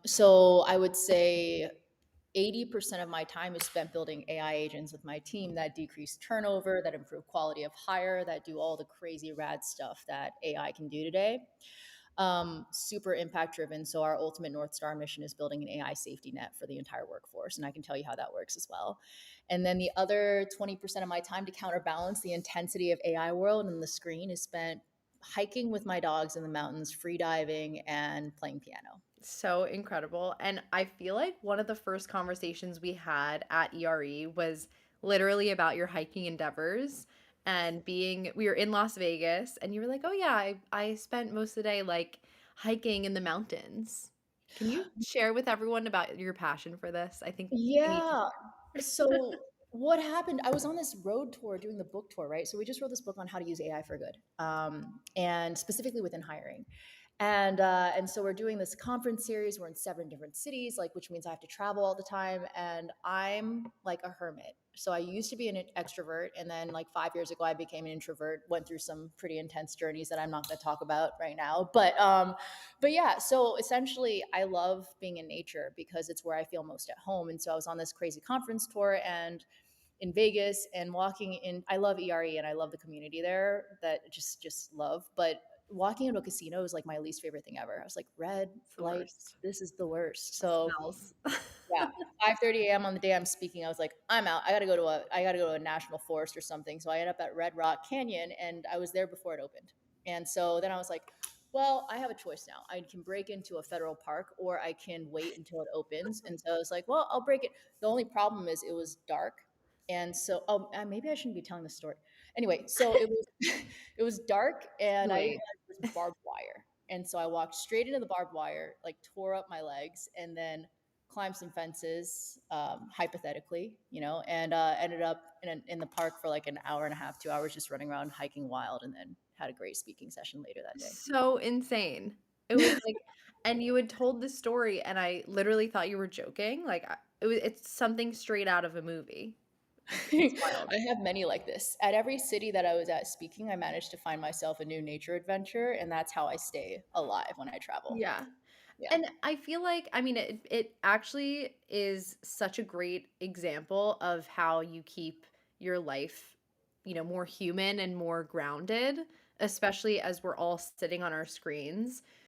So I would say 80% of my time is spent building AI agents with my team that decrease turnover, that improve quality of hire, that do all the crazy rad stuff that AI can do today. Super impact driven. So our ultimate North Star mission is building an AI safety net for the entire workforce. And I can tell you how that works as well. And then the other 20% of my time to counterbalance the intensity of AI world and the screen is spent hiking with my dogs in the mountains, free diving, and playing piano. So incredible. And I feel like one of the first conversations we had at ERE was literally about your hiking endeavors and we were in Las Vegas and you were like, "Oh yeah, I spent most of the day like hiking in the mountains." Can you share with everyone about your passion for this? I think they need to Yeah. hear. So what happened? I was on this road tour doing the book tour, right? So we just wrote this book on how to use AI for good, and specifically within hiring. And so we're doing this conference series. We're in 7 different cities, like which means I have to travel all the time. And I'm like a hermit. So I used to be an extrovert, and then like 5 years ago, I became an introvert. Went through some pretty intense journeys that I'm not going to talk about right now. But yeah, so essentially, I love being in nature because it's where I feel most at home. And so I was on this crazy conference tour and in Vegas and walking in. I love ERE and I love the community there that just love. But walking into a casino is like my least favorite thing ever. I was like, red It's the lights, worst. this is the worst. So Smells. yeah, 5:30 a.m. on the day I'm speaking, I was like, I'm out. I gotta go to a national forest or something. So I ended up at Red Rock Canyon, and I was there before it opened. And so then I was like, well, I have a choice now. I can break into a federal park, or I can wait until it opens. And so I was like, well, I'll break it. The only problem is it was dark, and so maybe I shouldn't be telling this story. Anyway, so it was it was dark, and Too I didn't late. realize it was barbed wire. And so I walked straight into the barbed wire, like tore up my legs, and then climbed some fences, hypothetically, and ended up in the park for like an hour and a half, 2 hours, just running around hiking wild, and then had a great speaking session later that day. So insane. It was like and you had told this story, and I literally thought you were joking, like, it's something straight out of a movie. It's wild. I have many like this. At every city that I was at speaking, I managed to find myself a new nature adventure, and that's how I stay alive when I travel. Yeah, Yeah. and I feel like I mean, it actually is such a great example of how you keep your life, more human and more grounded, especially as we're all sitting on our screens.